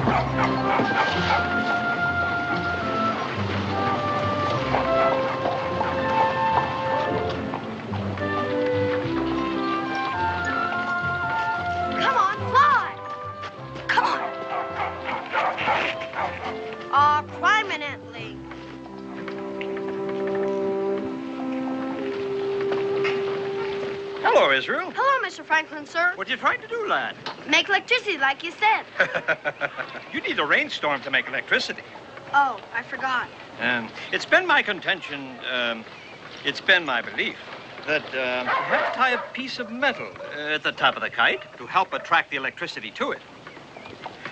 Come on, fly! Come on. Aw, climb eminently. Hello, Israel. Hello, Mr. Franklin, sir. What are you trying to do, lad? Make electricity like you said. You need a rainstorm to make electricity. Oh, I forgot. It's been my contention, it's been my belief that you have to tie a piece of metal at the top of the kite to help attract the electricity to it.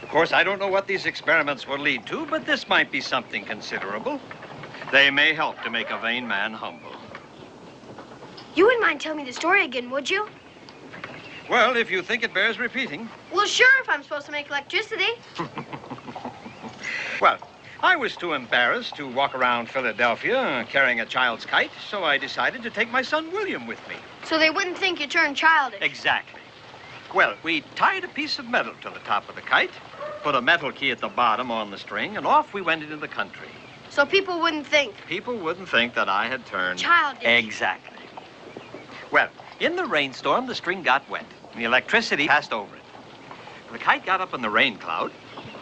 Of course, I don't know what these experiments will lead to, but this might be something considerable. They may help to make a vain man humble. You wouldn't mind telling me the story again, would you? Well, if you think it bears repeating. Well, sure, if I'm supposed to make electricity. Well, I was too embarrassed to walk around Philadelphia carrying a child's kite, so I decided to take my son William with me. So they wouldn't think you turned childish. Exactly. Well, we tied a piece of metal to the top of the kite, put a metal key at the bottom on the string, and off we went into the country. So people wouldn't think. People wouldn't think that I had turned... childish. Exactly. Well, in the rainstorm, the string got wet, and the electricity passed over it. The kite got up in the rain cloud.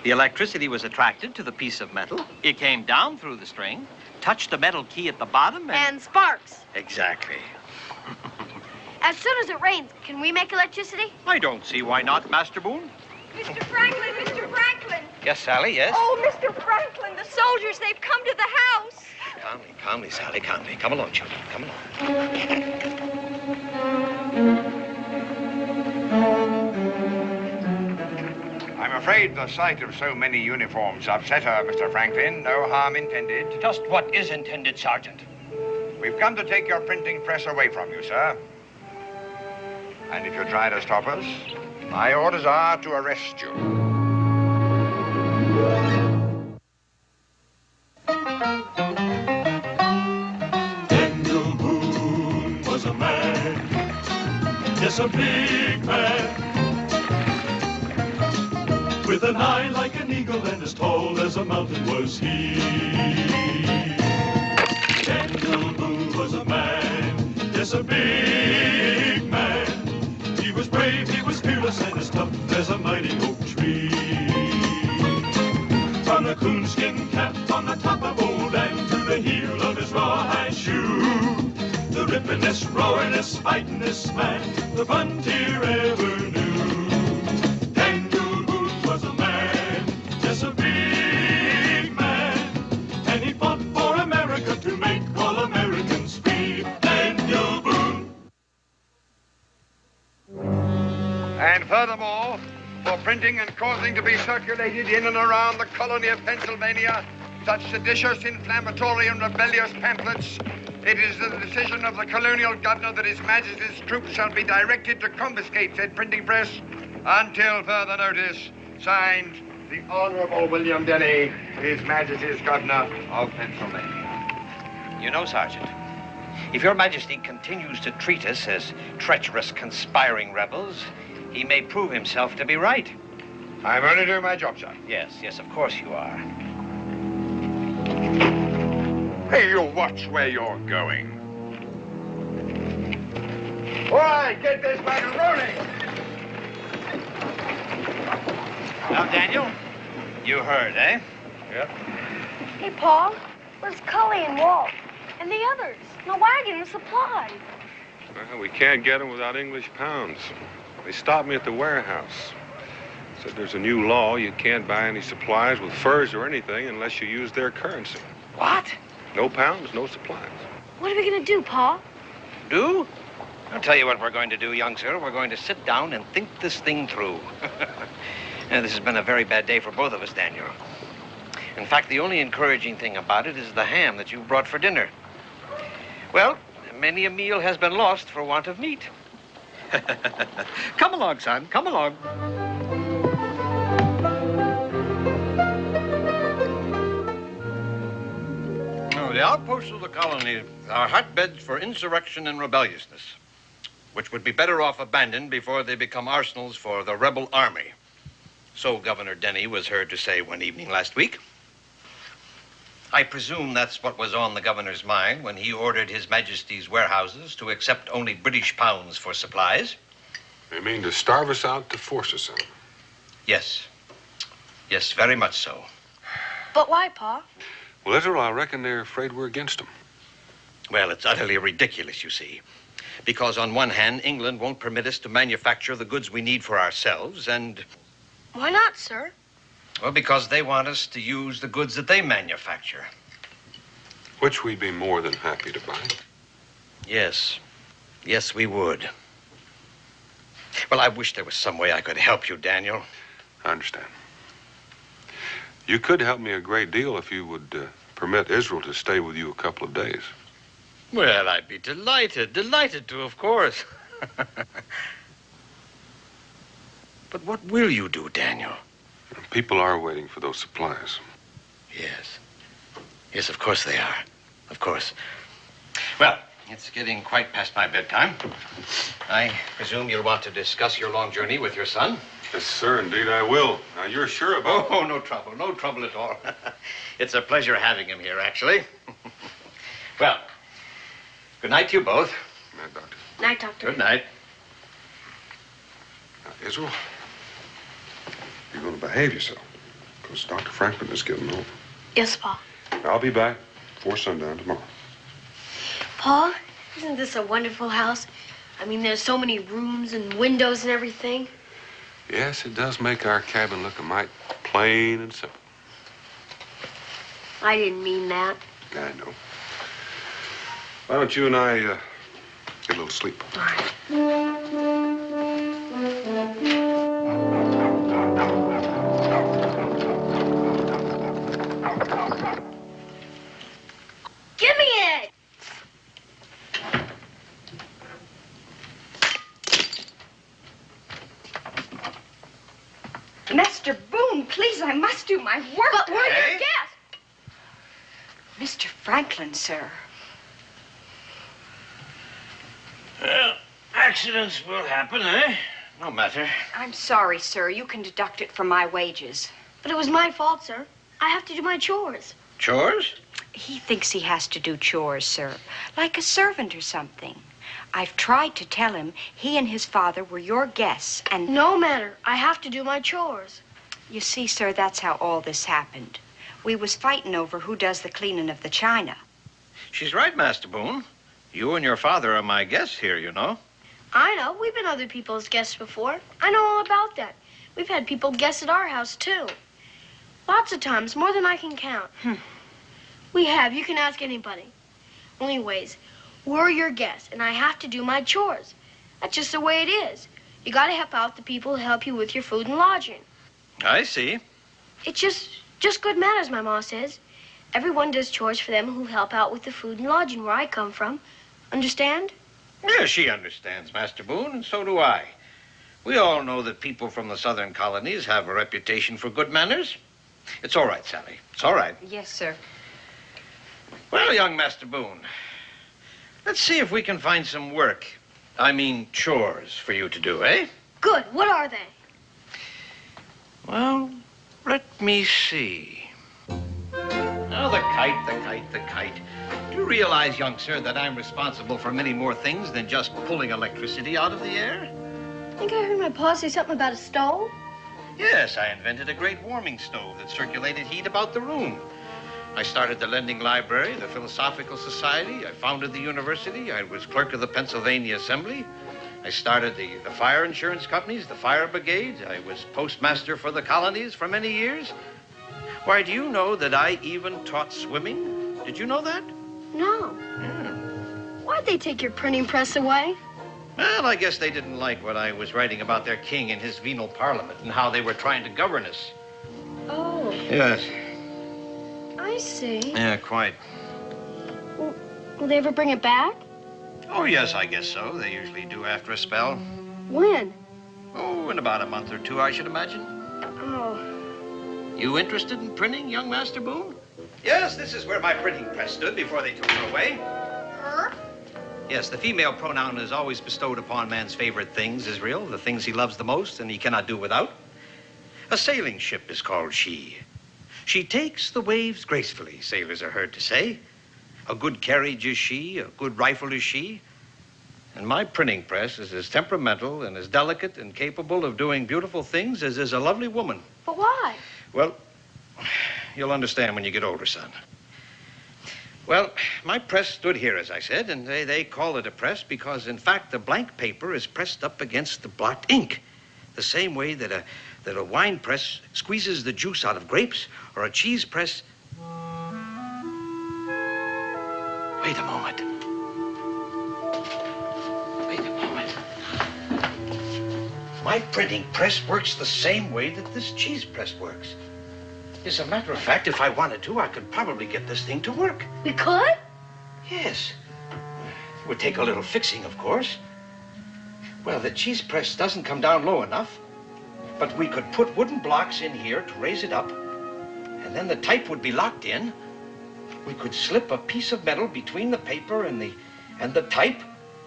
The electricity was attracted to the piece of metal. It came down through the string, touched the metal key at the bottom, And sparks. Exactly. As soon as it rains, can we make electricity? I don't see why not, Master Boone. Mr. Franklin, Mr. Franklin. Yes, Sally, yes? Oh, Mr. Franklin, the soldiers, they've come to the house. Calmly, Sally, calmly. Come along, children, come along. I'm afraid the sight of so many uniforms upset her, Mr. Franklin. No harm intended. Just what is intended, Sergeant? We've come to take your printing press away from you, sir. And if you try to stop us, my orders are to arrest you. Daniel Boone was a man, yes, a big man, with an eye like an eagle and as tall as a mountain was he. Daniel Boone was a man, yes, a big man. He was brave, he was fearless, and as tough as a mighty oak tree. From the coonskin cap on the top of old Dan to the heel of his rawhide shoe, the rippin'est, roaring'est, fighting'est man the frontier ever knew. Daniel Boone was a man, yes, a big man, and he fought for America to make all Americans free. Daniel Boone. And furthermore, for printing and causing to be circulated in and around the colony of Pennsylvania such seditious, inflammatory, and rebellious pamphlets, it is the decision of the colonial governor that His Majesty's troops shall be directed to confiscate said printing press until further notice. Signed, the Honorable William Denny, His Majesty's Governor of Pennsylvania. You know, Sergeant, if Your Majesty continues to treat us as treacherous, conspiring rebels, he may prove himself to be right. I'm only doing my job, sir. Yes, of course you are. Hey, you watch where you're going. All right, get this wagon rolling. Now, Daniel, you heard, eh? Yep. Hey, Paul, where's Cully and Walt? And the others? The wagon, the supplies. Well, we can't get them without English pounds. They stopped me at the warehouse. Said there's a new law. You can't buy any supplies with furs or anything unless you use their currency. What? No pounds, no supplies. What are we going to do, Paul? Do? I'll tell you what we're going to do, young sir. We're going to sit down and think this thing through. Now, this has been a very bad day for both of us, Daniel. In fact, the only encouraging thing about it is the ham that you brought for dinner. Well, many a meal has been lost for want of meat. Come along, son. Come along. The outposts of the colony are hotbeds for insurrection and rebelliousness, which would be better off abandoned before they become arsenals for the rebel army. So Governor Denny was heard to say one evening last week. I presume that's what was on the governor's mind when he ordered His Majesty's warehouses to accept only British pounds for supplies. They mean to starve us out to force us out. Yes. Yes, very much so. But why, Pa? Well, Israel, I reckon they're afraid we're against them. Well, it's utterly ridiculous, you see. Because on one hand, England won't permit us to manufacture the goods we need for ourselves, and... Why not, sir? Well, because they want us to use the goods that they manufacture. Which we'd be more than happy to buy. Yes. Yes, we would. Well, I wish there was some way I could help you, Daniel. I understand. You could help me a great deal if you would permit Israel to stay with you a couple of days. Well, I'd be delighted to, of course. But what will you do, Daniel? People are waiting for those supplies. Yes. Yes, of course they are. Of course. Well, it's getting quite past my bedtime. I presume you'll want to discuss your long journey with your son. Yes, sir, indeed I will. Now, you're sure about... Oh, no trouble at all. It's a pleasure having him here, actually. Well, good night to you both. Good night, Doctor. Night, Doctor. Good night. Now, Israel, you're going to behave yourself, because Dr. Franklin is getting old. Yes, Pa. I'll be back before sundown tomorrow. Pa, isn't this a wonderful house? I mean, there's so many rooms and windows and everything. Yes, it does make our cabin look a mite plain and simple. I didn't mean that. I know. Why don't you and I get a little sleep? All right. Give me it! Mr. Boone, please, I must do my work. But we're Hey? your guests. Mr. Franklin, sir. Well, accidents will happen, eh? No matter. I'm sorry, sir. You can deduct it from my wages. But it was my fault, sir. I have to do my chores. Chores? He thinks he has to do chores, sir, like a servant or something. I've tried to tell him he and his father were your guests, and... No matter. I have to do my chores. You see, sir, that's how all this happened. We was fighting over who does the cleaning of the china. She's right, Master Boone. You and your father are my guests here, you know. I know. We've been other people's guests before. I know all about that. We've had people guest at our house, too. Lots of times, more than I can count. We have. You can ask anybody. Anyways, we're your guests, and I have to do my chores. That's just the way it is. You gotta help out the people who help you with your food and lodging. I see. It's just good manners, my ma says. Everyone does chores for them who help out with the food and lodging where I come from. Understand? Yeah, she understands, Master Boone, and so do I. We all know that people from the southern colonies have a reputation for good manners. It's all right, Sally. It's all right. Yes, sir. Well, young Master Boone, let's see if we can find some work. I mean, chores for you to do, eh? Good. What are they? Well, let me see. Oh, the kite. Do you realize, young sir, that I'm responsible for many more things than just pulling electricity out of the air? I think I heard my pa say something about a stove. Yes, I invented a great warming stove that circulated heat about the room. I started the Lending Library, the Philosophical Society. I founded the university. I was clerk of the Pennsylvania Assembly. I started the fire insurance companies, the fire brigade. I was postmaster for the colonies for many years. Why, do you know that I even taught swimming? Did you know that? No. Yeah. Why'd they take your printing press away? Well, I guess they didn't like what I was writing about their king and his venal parliament and how they were trying to govern us. Oh, Yes. I see. Yeah, quite. Will they ever bring it back? Oh, yes, I guess so. They usually do after a spell. When? Oh, in about a month or two, I should imagine. Oh. You interested in printing, young Master Boone? Yes, this is where my printing press stood before they took it away. Her? Yes, the female pronoun is always bestowed upon man's favorite things, Israel, the things he loves the most and he cannot do without. A sailing ship is called she. She takes the waves gracefully, sailors are heard to say. A good carriage is she, a good rifle is she. And my printing press is as temperamental and as delicate and capable of doing beautiful things as is a lovely woman. But why? Well, you'll understand when you get older, son. Well, my press stood here, as I said, and they call it a press because, in fact, the blank paper is pressed up against the blot ink, the same way that a wine press squeezes the juice out of grapes, or a cheese press... Wait a moment. Wait a moment. My printing press works the same way that this cheese press works. As a matter of fact, if I wanted to, I could probably get this thing to work. We could? Yes. It would take a little fixing, of course. Well, the cheese press doesn't come down low enough, but we could put wooden blocks in here to raise it up, and then the type would be locked in. We could slip a piece of metal between the paper and the type.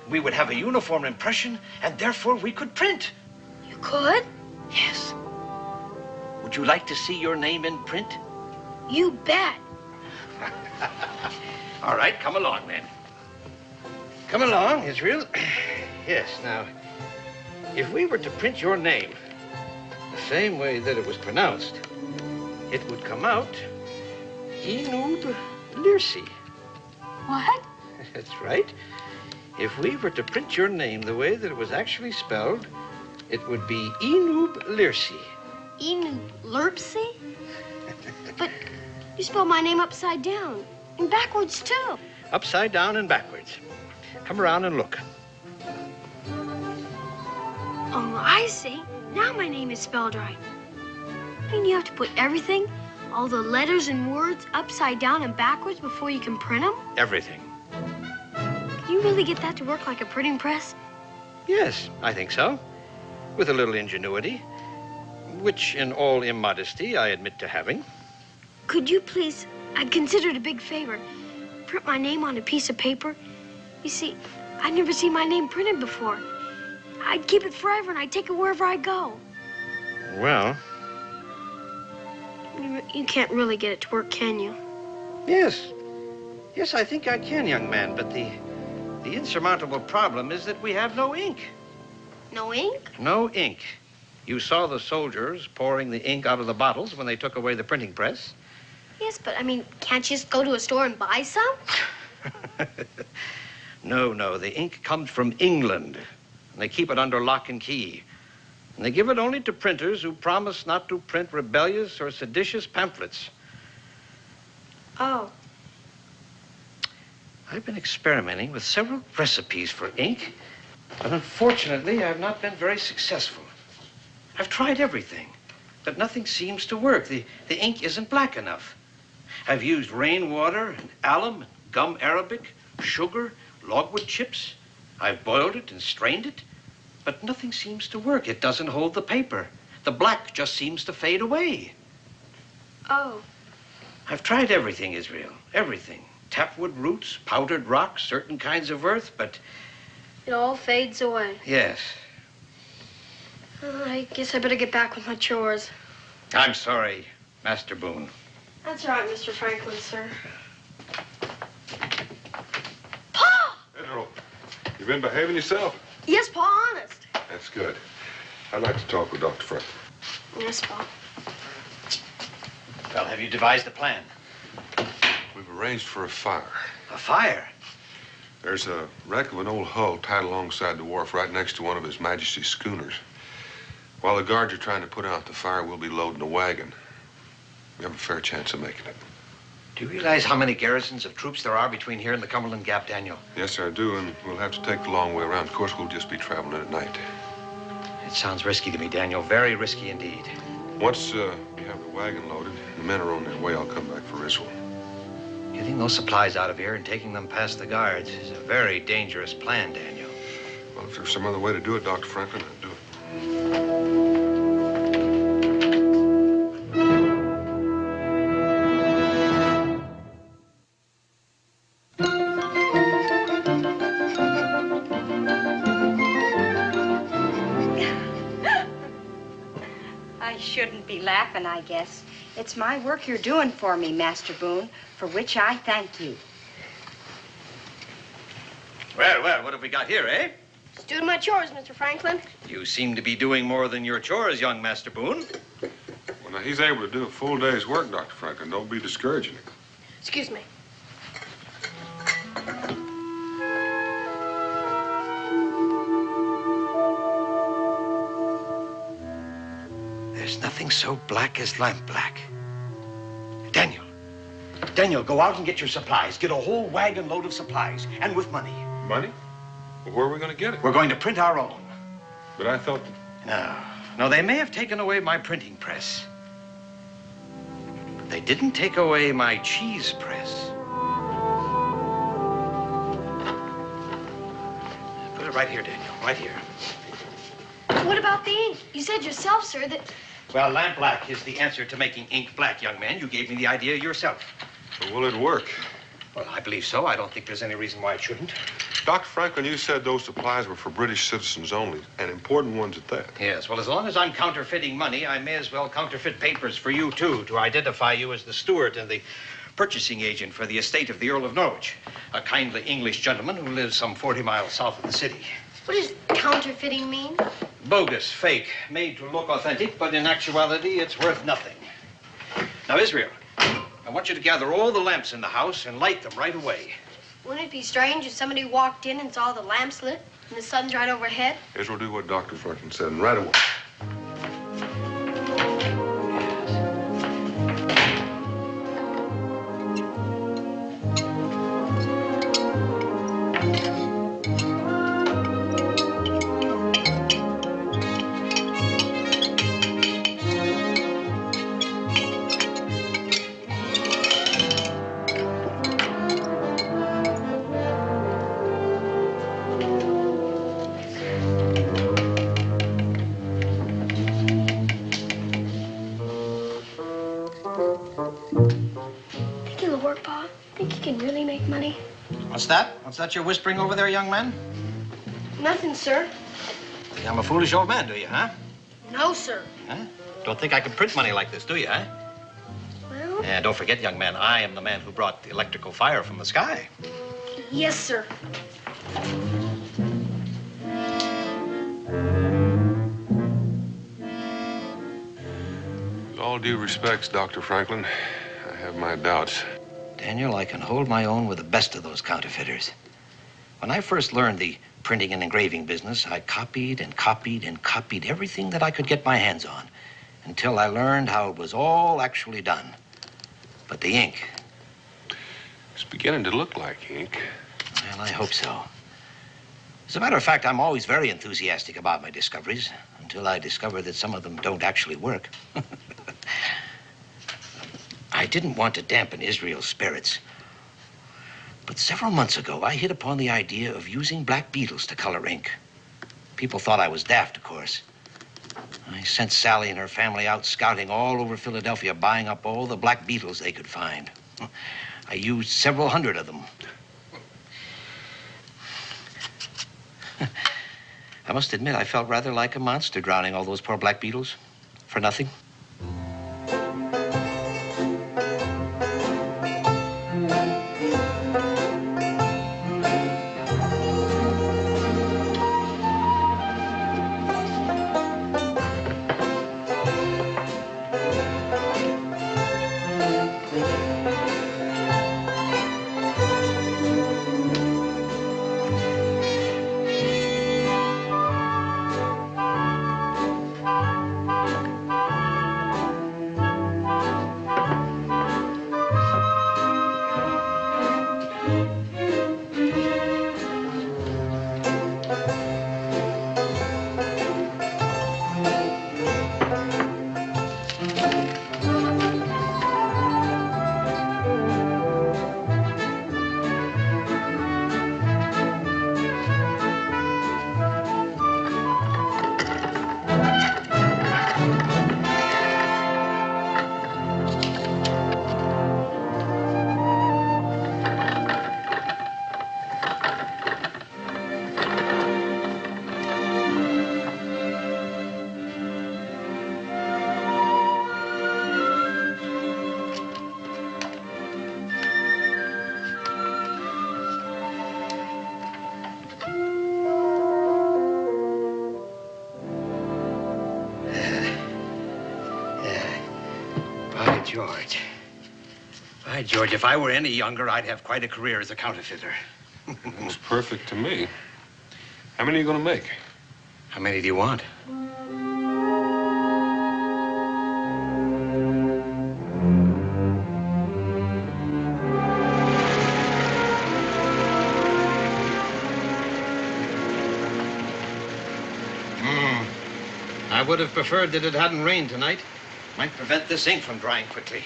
We would have a uniform impression, and therefore we could print. You could? Yes. Would you like to see your name in print? You bet. All right, come along, then. Come along, Israel. Yes, now, if we were to print your name the same way that it was pronounced, it would come out Enub Lirsi. What? That's right. If we were to print your name the way that it was actually spelled, it would be Enub Lirsi. Lurpsy? But you spelled my name upside down and backwards, too. Upside down and backwards. Come around and look. Oh, I see. Now my name is spelled right. I mean, you have to put everything, all the letters and words, upside down and backwards before you can print them? Everything. Can you really get that to work like a printing press? Yes, I think so. With a little ingenuity, which in all immodesty I admit to having. Could you please, I'd consider it a big favor, print my name on a piece of paper? You see, I'd never seen my name printed before. I'd keep it forever and I'd take it wherever I go. Well... You can't really get it to work, can you? Yes. Yes, I think I can, young man, but the insurmountable problem is that we have no ink. No ink? No ink. You saw the soldiers pouring the ink out of the bottles when they took away the printing press. Yes, but I mean, can't you just go to a store and buy some? No, the ink comes from England. And they keep it under lock and key. And they give it only to printers who promise not to print rebellious or seditious pamphlets. Oh. I've been experimenting with several recipes for ink, but unfortunately, I've not been very successful. I've tried everything, but nothing seems to work. The ink isn't black enough. I've used rainwater and alum, gum arabic, sugar, logwood chips. I've boiled it and strained it, but nothing seems to work. It doesn't hold the paper. The black just seems to fade away. Oh. I've tried everything, Israel, everything. Tapwood roots, powdered rocks, certain kinds of earth, but... It all fades away. Yes. I guess I better get back with my chores. I'm sorry, Master Boone. That's all right, Mr. Franklin, sir. Pa! Pedro, you been behaving yourself? Yes, Pa, honest. That's good. I'd like to talk with Dr. Franklin. Yes, Pa. Well, have you devised a plan? We've arranged for a fire. A fire? There's a wreck of an old hull tied alongside the wharf right next to one of His Majesty's schooners. While the guards are trying to put out the fire, we'll be loading a wagon. We have a fair chance of making it. Do you realize how many garrisons of troops there are between here and the Cumberland Gap, Daniel? Yes, sir, I do, and we'll have to take the long way around. Of course, we'll just be traveling at night. It sounds risky to me, Daniel. Very risky indeed. Once we have the wagon loaded, the men are on their way, I'll come back for Israel. Getting those supplies out of here and taking them past the guards is a very dangerous plan, Daniel. Well, if there's some other way to do it, Dr. Franklin, I'd do it. I shouldn't be laughing, I guess. It's my work you're doing for me, Master Boone, for which I thank you. Well, what have we got here, eh? Just doing my chores, Mr. Franklin. You seem to be doing more than your chores, young Master Boone. Well, now, he's able to do a full day's work, Dr. Franklin. Don't be discouraging him. Excuse me. There's nothing so black as lampblack. Daniel, go out and get your supplies. Get a whole wagon load of supplies, and with money. Money? Well, where are we going to get it? We're going to print our own. But I thought... No, they may have taken away my printing press. But they didn't take away my cheese press. Put it right here, Daniel, right here. What about the ink? You said yourself, sir, that... Well, lampblack is the answer to making ink black, young man. You gave me the idea yourself. But will it work? Well, I believe so. I don't think there's any reason why it shouldn't. Dr. Franklin, you said those supplies were for British citizens only, and important ones at that. Yes, well, as long as I'm counterfeiting money, I may as well counterfeit papers for you, too, to identify you as the steward and the purchasing agent for the estate of the Earl of Norwich, a kindly English gentleman who lives some 40 miles south of the city. What does counterfeiting mean? Bogus, fake, made to look authentic, but in actuality, it's worth nothing. Now, Israel, I want you to gather all the lamps in the house and light them right away. Wouldn't it be strange if somebody walked in and saw the lamps lit and the sun's right overhead? Israel, do what Dr. Franklin said, and right away. Think it'll work, Pa? Think you can really make money? What's that? What's that you're whispering over there, young man? Nothing, sir. Think I'm a foolish old man, do you, huh? No, sir. Huh? Don't think I can print money like this, do you, huh? Well, And don't forget, young man, I am the man who brought the electrical fire from the sky. yes, sir. With all due respects, Dr. Franklin, I have my doubts. Daniel, I can hold my own with the best of those counterfeiters. When I first learned the printing and engraving business, I copied and copied and copied everything that I could get my hands on until I learned how it was all actually done. But the ink, It's beginning to look like ink. well, I hope so. As a matter of fact, I'm always very enthusiastic about my discoveries until I discover that some of them don't actually work. I didn't want to dampen Israel's spirits. But several months ago, I hit upon the idea of using black beetles to color ink. People thought I was daft, of course. I sent Sally and her family out scouting all over Philadelphia, buying up all the black beetles they could find. I used several hundred of them. I must admit, I felt rather like a monster drowning all those poor black beetles for nothing. George. By George, if I were any younger, I'd have quite a career as a counterfeiter. Looks perfect to me. How many are you going to make? How many do you want? I would have preferred that it hadn't rained tonight. Might prevent this ink from drying quickly.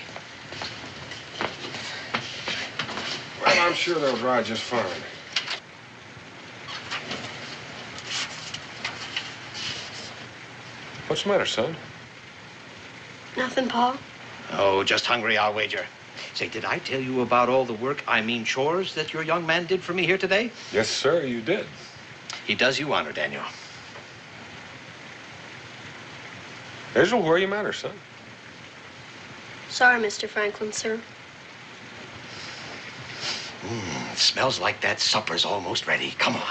Well, I'm sure they'll dry just fine. What's the matter, son? Nothing, Pa. Oh, just hungry, I'll wager. Say, did I tell you about all the work, I mean chores, that your young man did for me here today? Yes, sir, you did. He does you honor, Daniel. Israel, where are you matter, son? Sorry, Mr. Franklin, sir. It smells like that supper's almost ready. Come on.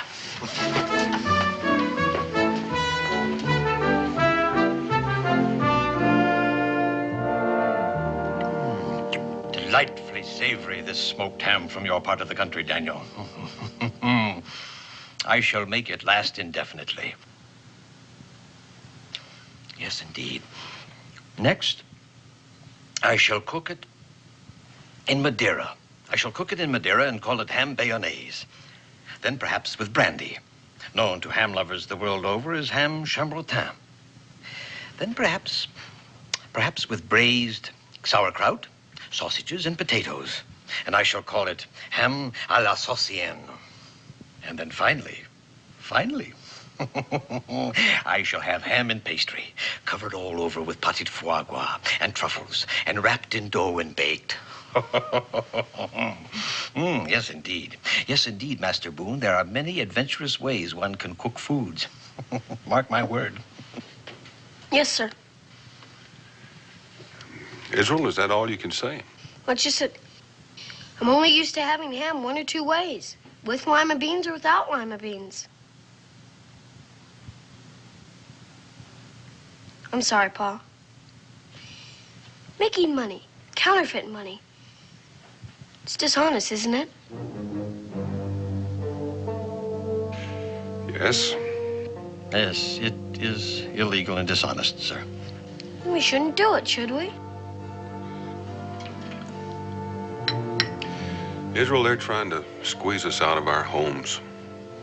Delightfully savory, this smoked ham from your part of the country, Daniel. I shall make it last indefinitely. Yes, indeed. Next, I shall cook it in Madeira. I shall cook it in Madeira and call it ham bayonnaise. Then perhaps with brandy, known to ham lovers the world over as ham chambertin. Then perhaps with braised sauerkraut, sausages, and potatoes. And I shall call it ham à la saucienne. And then finally, I shall have ham and pastry, covered all over with pâté de foie gras and truffles, and wrapped in dough and baked. Yes, indeed. Yes, indeed, Master Boone. There are many adventurous ways one can cook foods. Mark my word. Yes, sir. Israel, is that all you can say? What you said? I'm only used to having ham one or two ways. With lima beans or without lima beans. I'm sorry, Pa. Making money, counterfeit money. It's dishonest, isn't it? Yes. Yes, it is illegal and dishonest, sir. We shouldn't do it, should we? Israel, they're trying to squeeze us out of our homes.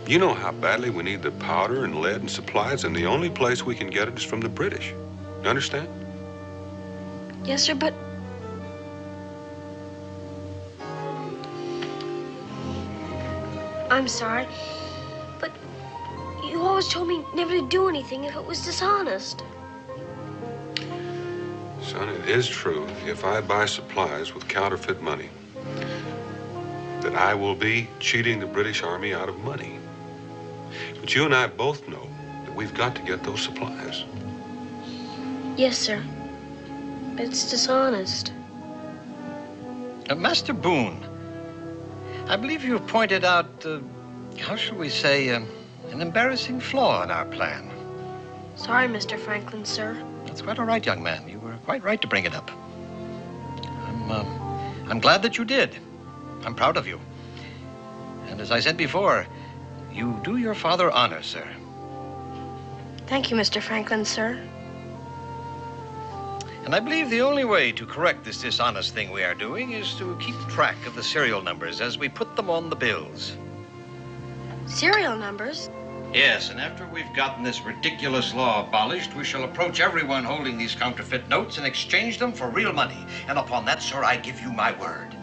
You know how badly we need the powder and lead and supplies, and the only place we can get it is from the British. You understand? Yes, sir, but... I'm sorry, but you always told me never to do anything if it was dishonest. Son, it is true, if I buy supplies with counterfeit money, that I will be cheating the British Army out of money. But you and I both know that we've got to get those supplies. Yes, sir. But it's dishonest. Master Boone, I believe you've pointed out, how shall we say, an embarrassing flaw in our plan. Sorry, Mr. Franklin, sir. That's quite all right, young man. You were quite right to bring it up. I'm glad that you did. I'm proud of you. And as I said before, you do your father honor, sir. Thank you, Mr. Franklin, sir. And I believe the only way to correct this dishonest thing we are doing is to keep track of the serial numbers as we put them on the bills. Serial numbers? Yes, and after we've gotten this ridiculous law abolished, we shall approach everyone holding these counterfeit notes and exchange them for real money. And upon that, sir, I give you my word.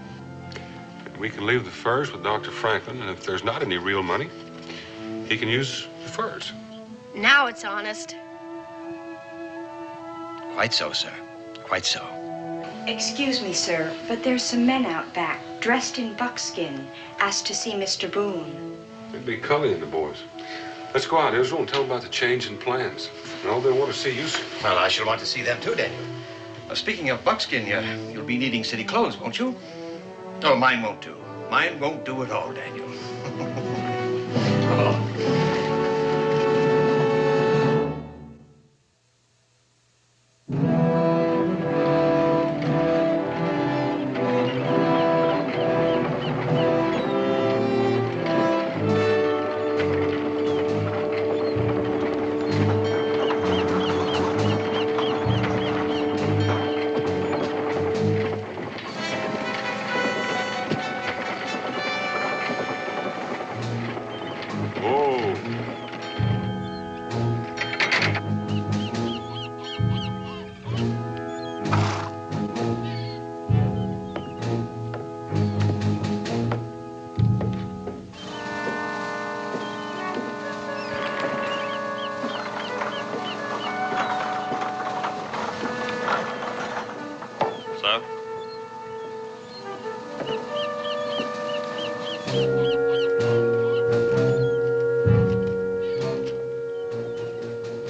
We can leave the furs with Dr. Franklin, and if there's not any real money, he can use the furs. Now it's honest. Quite so, sir. Quite so. Excuse me, sir, but there's some men out back, dressed in buckskin, asked to see Mr. Boone. It'd be Cully and the boys. Let's go out, Israel, and tell them about the change in plans. No, they want to see you soon. Well, I shall want to see them too, Daniel. Speaking of buckskin, you'll be needing city clothes, won't you? Oh, mine won't do. Mine won't do at all, Daniel. Come along.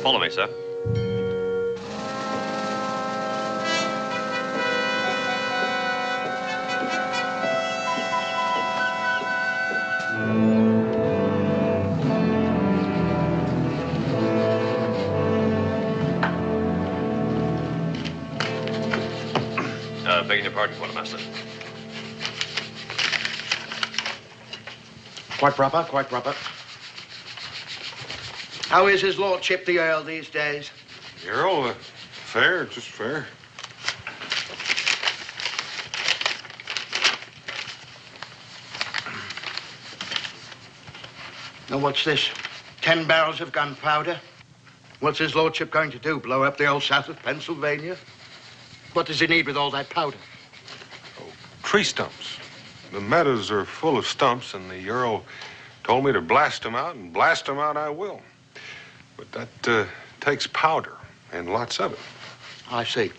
Follow me, sir. Begging your pardon, Quartermaster. Quite proper, quite proper. How is his lordship the Earl these days? The Earl, fair, just fair. Now, what's this? 10 barrels of gunpowder? What's his lordship going to do, blow up the old south of Pennsylvania? What does he need with all that powder? Oh, tree stumps. The meadows are full of stumps, and the Earl told me to blast them out, and blast them out I will. But that takes powder, and lots of it. I see.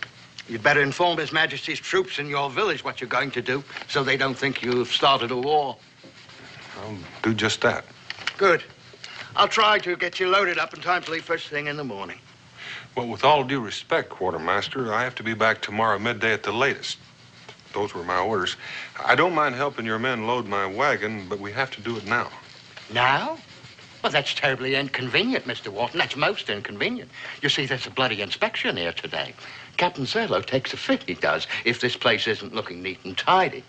You'd better inform His Majesty's troops in your village what you're going to do, so they don't think you've started a war. I'll do just that. Good. I'll try to get you loaded up in time to leave first thing in the morning. Well, with all due respect, Quartermaster, I have to be back tomorrow midday at the latest. Those were my orders. I don't mind helping your men load my wagon, but we have to do it now. Now? Well, that's terribly inconvenient, Mr. Wharton. That's most inconvenient. You see, there's a bloody inspection here today. Captain Thurlow takes a fit, he does, if this place isn't looking neat and tidy.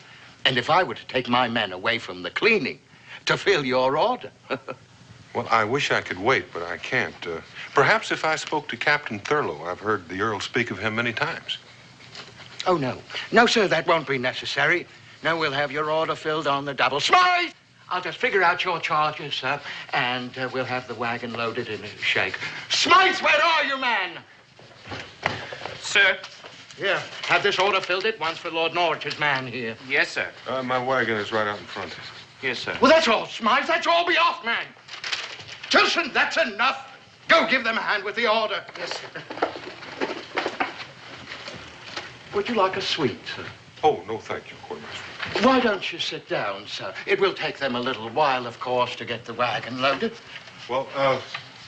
And if I were to take my men away from the cleaning to fill your order. Well, I wish I could wait, but I can't. Perhaps if I spoke to Captain Thurlow. I've heard the Earl speak of him many times. Oh, no. No, sir, that won't be necessary. No, we'll have your order filled on the double. Smythe! I'll just figure out your charges, sir, and we'll have the wagon loaded in a shake. Smythe, where are you, man? Sir? Here, have this order filled at once for Lord Norwich's man here. Yes, sir. My wagon is right out in front. Yes, sir. Well, that's all, Smythe. That's all. Be off, man. Tilson, that's enough. Go give them a hand with the order. Yes, sir. Would you like a sweet, sir? Oh, no, thank you, Quartermaster. Why don't you sit down, sir? It will take them a little while, of course, to get the wagon loaded. Well,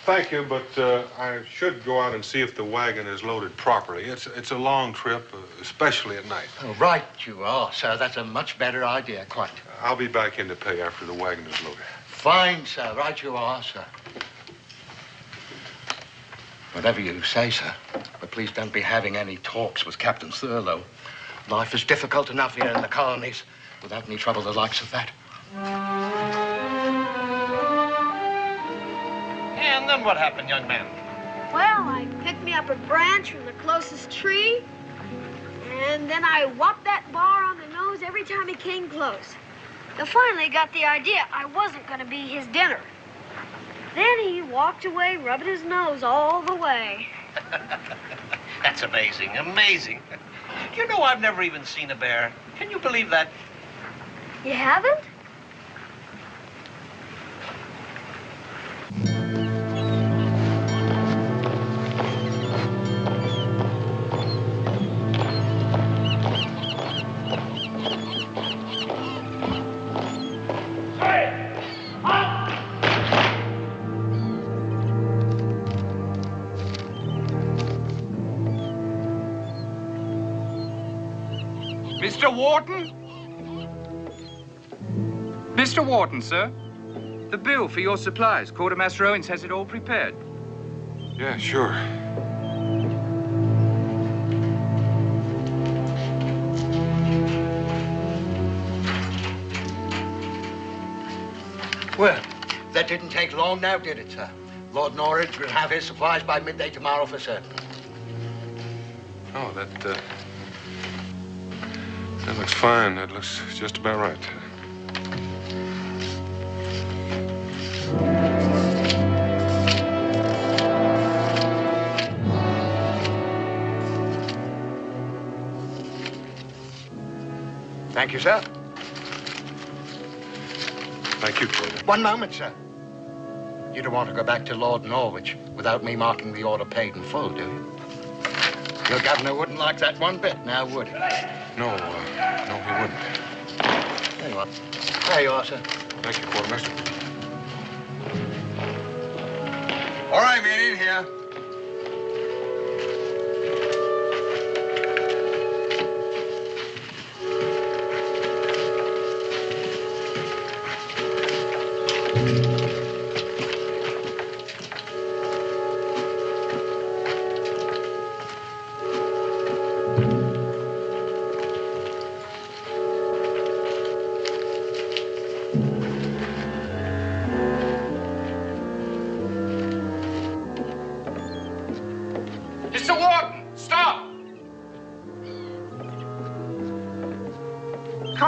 thank you, but I should go out and see if the wagon is loaded properly. It's a long trip, especially at night. Oh, right you are, sir. That's a much better idea, quite. I'll be back in to pay after the wagon is loaded. Fine, sir. Right you are, sir. Whatever you say, sir. But please don't be having any talks with Captain Thurlow. Life is difficult enough here in the colonies without any trouble the likes of that. And then what happened, young man? Well, I picked me up a branch from the closest tree, and then I whopped that bar on the nose every time he came close. I finally got the idea I wasn't going to be his dinner. Then he walked away, rubbing his nose all the way. That's amazing, amazing. You know, I've never even seen a bear. Can you believe that? You haven't? Mr. Wharton? Mr. Wharton, sir. The bill for your supplies. Quartermaster Owens has it all prepared. Yeah, sure. Well, that didn't take long now, did it, sir? Lord Norwich will have his supplies by midday tomorrow for certain. Oh, that looks fine. That looks just about right. Thank you, sir. Thank you, Porter. One moment, sir. You don't want to go back to Lord Norwich without me marking the order paid in full, do you? Your governor wouldn't like that one bit, now would he? No, he wouldn't. There you are. There you are, sir. Thank you, Quartermaster. All right, men, in here.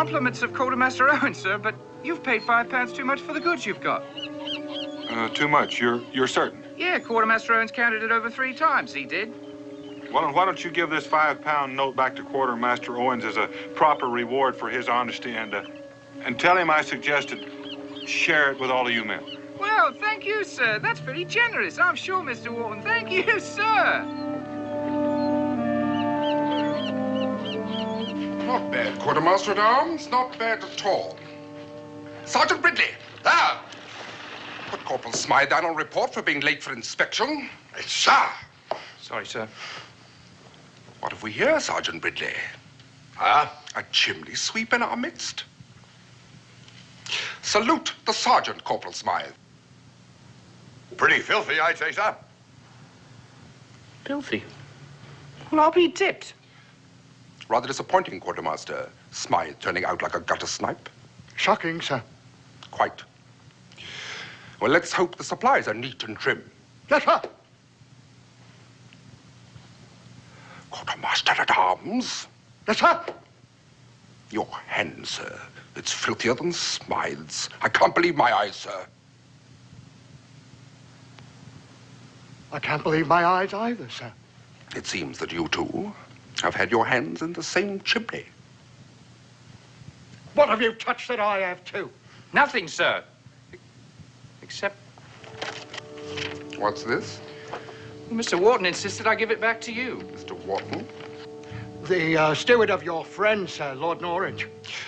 compliments of Quartermaster Owen, sir, but you've paid £5 too much for the goods you've got. Too much. You're certain? Yeah, Quartermaster Owen's counted it over 3 times, he did. Why don't you give this £5 note back to Quartermaster Owens as a proper reward for his honesty and tell him I suggested share it with all of you men. Well, thank you, sir. That's very generous, I'm sure, Mr. Wharton. Thank you, sir. Not bad, Quartermaster at Arms. Not bad at all. Sergeant Ridley. Ah! Put Corporal Smythe down on report for being late for inspection. Yes, sir. Sorry, sir. What have we here, Sergeant Ridley? A chimney sweep in our midst. Salute the sergeant, Corporal Smythe. Pretty filthy, I'd say, sir. Filthy. Well, I'll be dipped. Rather disappointing, Quartermaster. Smythe turning out like a gutter snipe. Shocking, sir. Quite. Well, let's hope the supplies are neat and trim. Yes, sir. Quartermaster at Arms. Yes, sir. Your hand, sir. It's filthier than Smythe's. I can't believe my eyes, sir. I can't believe my eyes either, sir. It seems that you two have had your hands in the same chimney. What have you touched that I have too? Nothing, sir. Except What's this? Mr. Wharton insisted I give it back to you. Mr. Wharton? The steward of your friend, sir, Lord Norwich.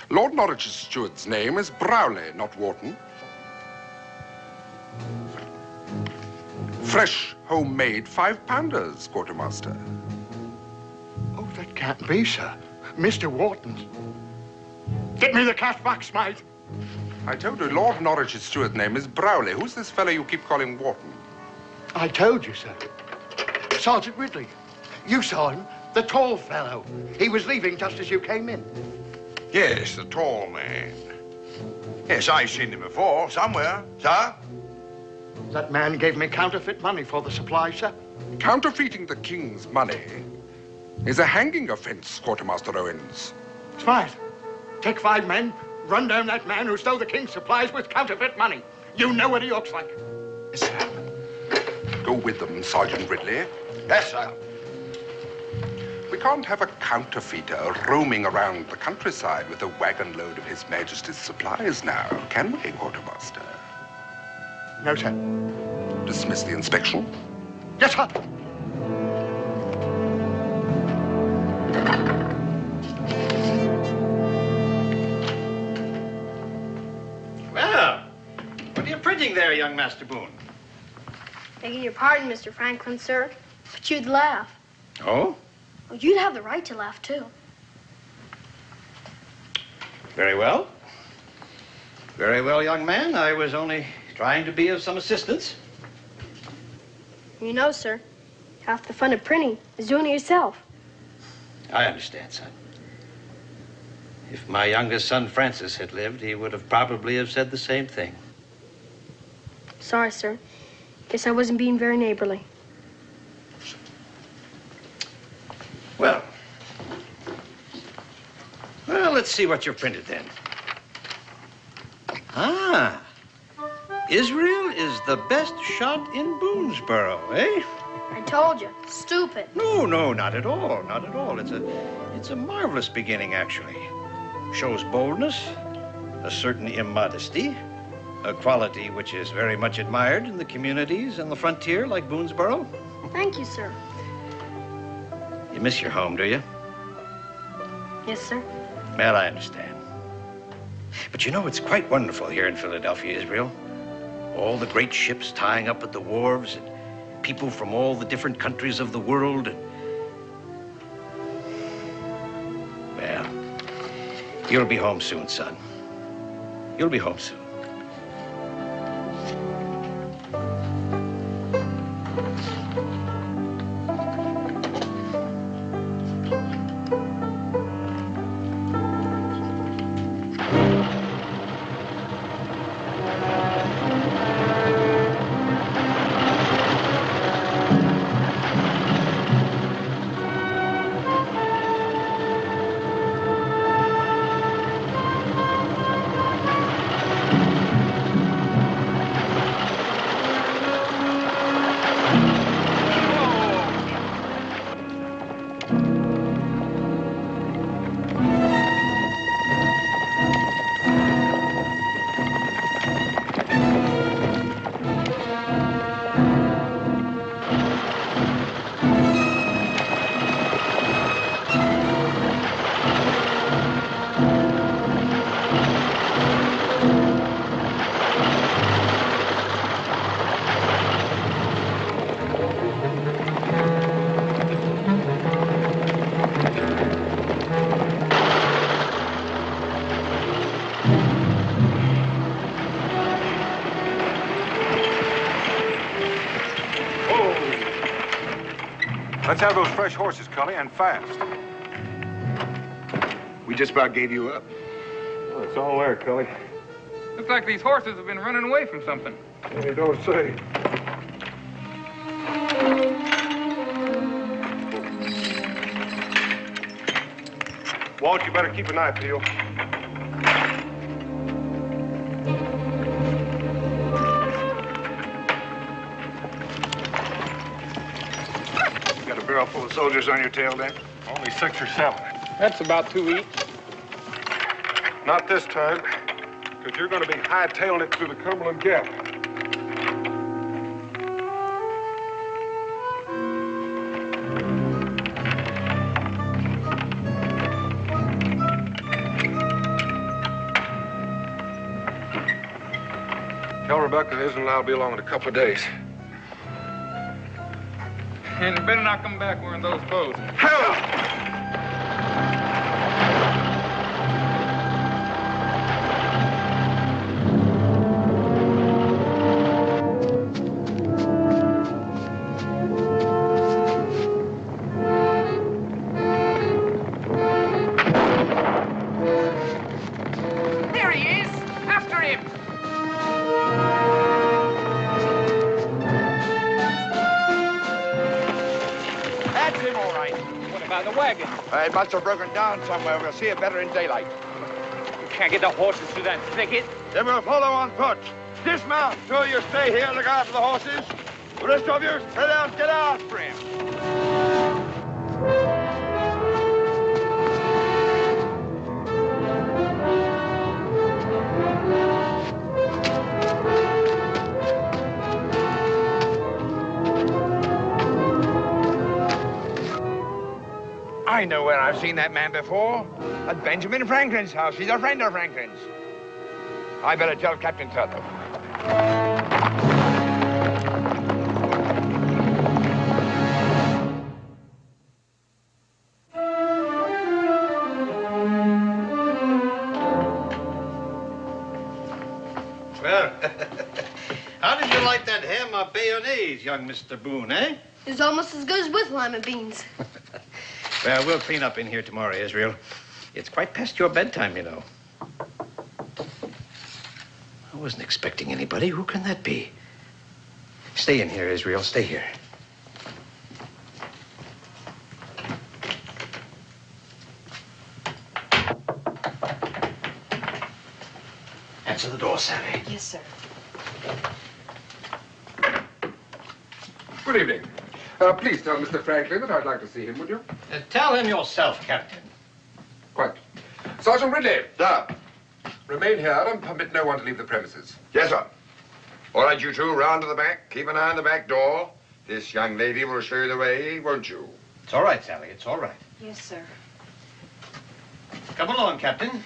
Lord Norwich's steward's name is Browley, not Wharton. Fresh, homemade 5-pounders, Quartermaster. Oh, that can't be, sir. Mr. Wharton's. Get me the cash box, Smythe. I told you Lord Norwich's steward's name is Browley. Who's this fellow you keep calling Wharton? I told you, sir. Sergeant Ridley. You saw him. The tall fellow. He was leaving just as you came in. Yes, the tall man. Yes, I've seen him before, somewhere, sir. That man gave me counterfeit money for the supply, sir. Counterfeiting the king's money is a hanging offense, Quartermaster Owens. Smythe, take 5 men, run down that man who stole the king's supplies with counterfeit money. You know what he looks like. Yes, sir. Go with them, Sergeant Ridley. Yes, sir. We can't have a counterfeiter roaming around the countryside with a wagon load of His Majesty's supplies now, can we, Quartermaster? No, sir. Dismiss the inspection. Yes, sir. Well, what are you printing there, young Master Boone? Begging your pardon, Mr. Franklin, sir, but you'd laugh. Oh? Well, you'd have the right to laugh, too. Very well. Very well, young man. I was only trying to be of some assistance. You know, sir, half the fun of printing is doing it yourself. I understand, son. If my youngest son, Francis, had lived, he would have probably have said the same thing. Sorry, sir. Guess I wasn't being very neighborly. Well, let's see what you've printed then. Ah, Israel is the best shot in Boonesboro, eh? I told you, stupid. No, not at all, not at all. It's a marvelous beginning, actually. Shows boldness, a certain immodesty, a quality which is very much admired in the communities and the frontier like Boonesboro. Thank you, sir. You miss your home, do you? Yes, sir. Well, I understand. But you know, it's quite wonderful here in Philadelphia, Israel. All the great ships tying up at the wharves and people from all the different countries of the world. Well, you'll be home soon, son. You'll be home soon. Let's have those fresh horses, Cully, and fast. We just about gave you up. Well, it's all there, Cully. Looks like these horses have been running away from something. You don't say. Walt, you better keep an eye peeled. You got a barrel full of soldiers on your tail, Dan? Only 6 or 7. That's about 2 each. Not this time, because you're going to be hightailing it through the Cumberland Gap. Tell Rebecca Isn't and I'll be along in a couple of days. And you better not come back wearing those clothes. There he is! After him! That's him, all right. What about the wagon? It must have broken down somewhere. We'll see it better in daylight. You can't get the horses through that thicket. Then we'll follow on foot. Dismount. 2 of you stay here, look after the horses. The rest of you, head out, get out for him. I know where I've seen that man before. At Benjamin Franklin's house. He's a friend of Franklin's. I better tell Captain Turtle. Well, how did you like that ham of bayonnaise, young Mr. Boone, eh? It's almost as good as with lima beans. Well, we'll clean up in here tomorrow, Israel. It's quite past your bedtime, you know. I wasn't expecting anybody. Who can that be? Stay in here, Israel. Stay here. Answer the door, Sally. Yes, sir. Good evening. Please tell Mr. Franklin that I'd like to see him, would you? Tell him yourself, Captain. Quite. Sergeant Ridley, Sir. remain here and permit no one to leave the premises. Yes, sir. All right, you two, round to the back. Keep an eye on the back door. This young lady will show you the way, won't you? It's all right, Sally. It's all right. Yes, sir. Come along, Captain.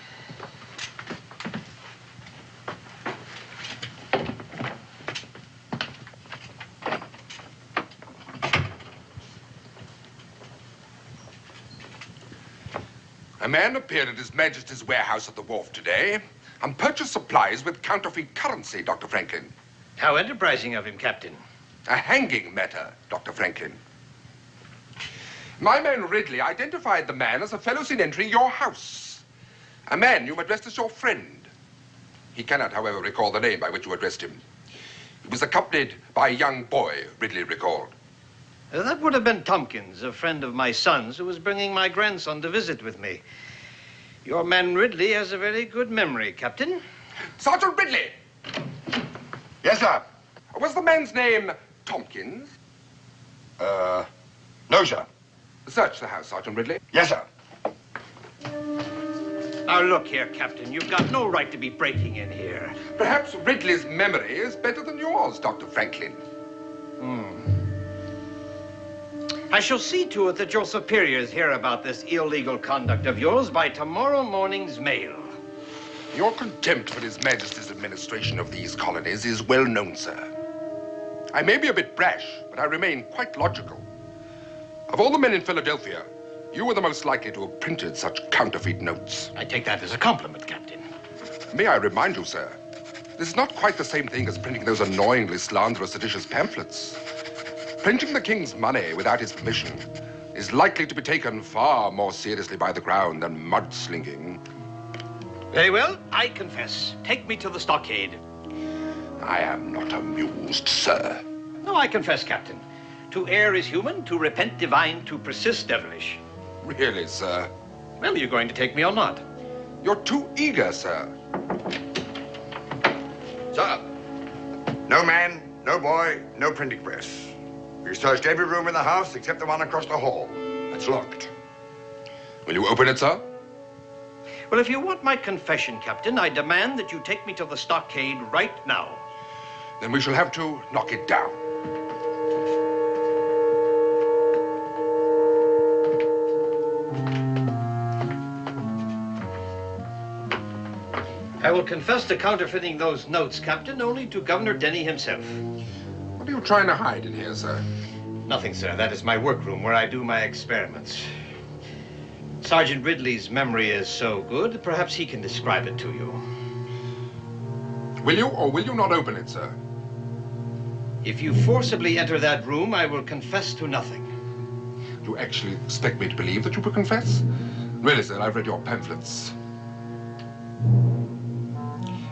A man appeared at His Majesty's warehouse at the wharf today and purchased supplies with counterfeit currency, Dr. Franklin. How enterprising of him, Captain. A hanging matter, Dr. Franklin. My man Ridley identified the man as a fellow seen entering your house. A man you addressed as your friend. He cannot, however, recall the name by which you addressed him. He was accompanied by a young boy, Ridley recalled. That would have been Tompkins, a friend of my son's who was bringing my grandson to visit with me. Your man Ridley has a very good memory, Captain. Sergeant Ridley! Yes, sir. Was the man's name Tompkins? No, sir. Search the house, Sergeant Ridley. Yes, sir. Now, look here, Captain. You've got no right to be breaking in here. Perhaps Ridley's memory is better than yours, Dr. Franklin. I shall see to it that your superiors hear about this illegal conduct of yours by tomorrow morning's mail. Your contempt for His Majesty's administration of these colonies is well known, sir. I may be a bit brash, but I remain quite logical. Of all the men in Philadelphia, you were the most likely to have printed such counterfeit notes. I take that as a compliment, Captain. May I remind you, sir, this is not quite the same thing as printing those annoyingly slanderous, seditious pamphlets. Printing the king's money without his permission is likely to be taken far more seriously by the crown than mudslinging. Very well, I confess. Take me to the stockade. I am not amused, sir. No, I confess, Captain. To err is human, to repent divine, to persist devilish. Really, sir? Well, are you going to take me or not? You're too eager, sir. Sir, no man, no boy, no printing press. We searched every room in the house except the one across the hall. It's locked. Will you open it, sir? Well, if you want my confession, Captain, I demand that you take me to the stockade right now. Then we shall have to knock it down. I will confess to counterfeiting those notes, Captain, only to Governor Denny himself. What are you trying to hide in here, sir? Nothing, sir. That is my workroom where I do my experiments. Sergeant Ridley's memory is so good, perhaps he can describe it to you. Will you or will you not open it, sir? If you forcibly enter that room, I will confess to nothing. Do you actually expect me to believe that you will confess? Really, sir, I've read your pamphlets.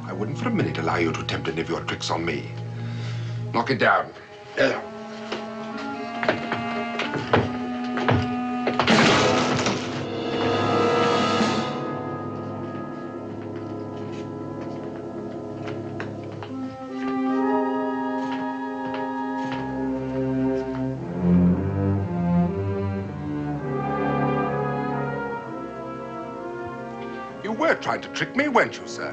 I wouldn't for a minute allow you to attempt any of your tricks on me. Knock it down. There. You were trying to trick me, weren't you, sir?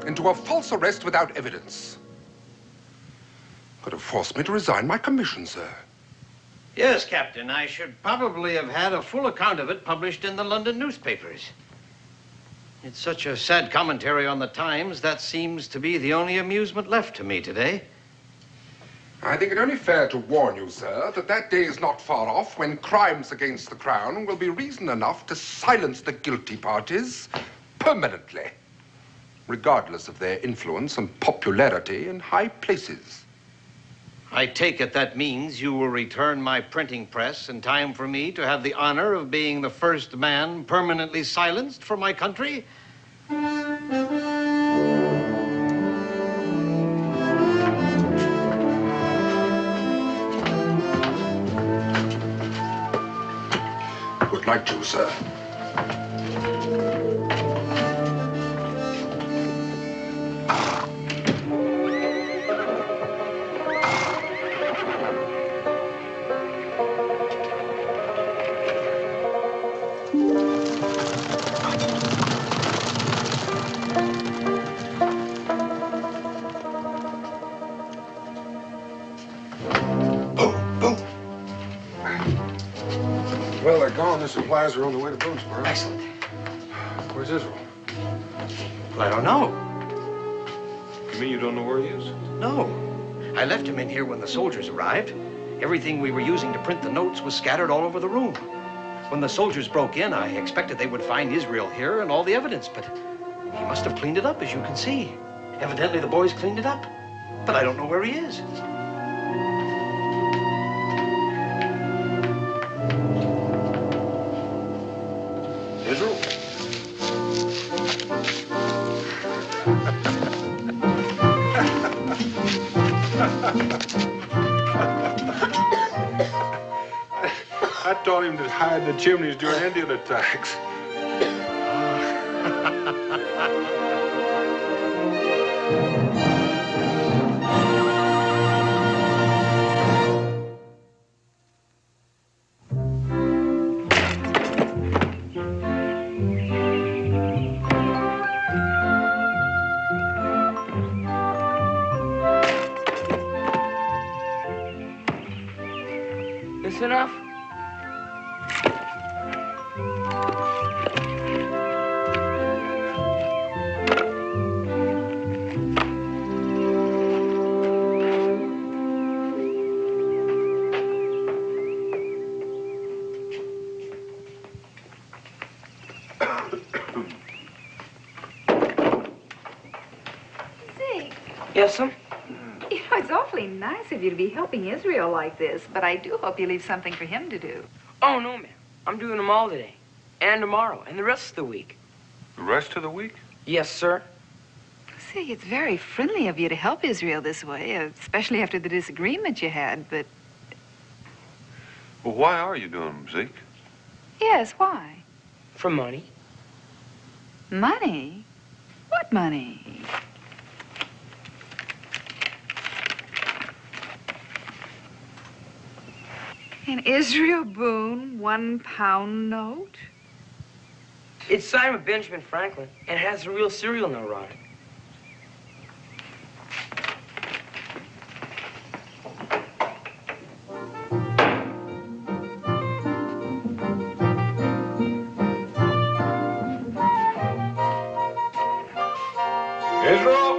Into a false arrest without evidence. Could have forced me to resign my commission, sir. Yes, Captain. I should probably have had a full account of it published in the London newspapers. It's such a sad commentary on the times, that seems to be the only amusement left to me today. I think it only fair to warn you, sir, that that day is not far off when crimes against the crown will be reason enough to silence the guilty parties permanently, regardless of their influence and popularity in high places. I take it that means you will return my printing press in time for me to have the honor of being the first man permanently silenced for my country? Would like to, sir. Well, they're gone. The supplies are on the way to Boonesboro. Excellent. Where's Israel? Well, I don't know. You mean you don't know where he is? No. I left him in here when the soldiers arrived. Everything we were using to print the notes was scattered all over the room. When the soldiers broke in, I expected they would find Israel here and all the evidence, but he must have cleaned it up, as you can see. Evidently, the boys cleaned it up. But I don't know where he is. Israel? I taught him to hide in the chimneys during Indian attacks. This enough? Zeke, Yes, sir? you know, it's awfully nice of you to be helping Israel like this, but I do hope you leave something for him to do. Oh, no, ma'am. I'm doing them all today. And tomorrow. And the rest of the week. The rest of the week? Yes, sir. Say, it's very friendly of you to help Israel this way, especially after the disagreement you had, but... Well, why are you doing them, Zeke? Yes, why? For money. Money? What money? An Israel Boone £1 note? It's signed with Benjamin Franklin, and it has a real serial number on it. Israel?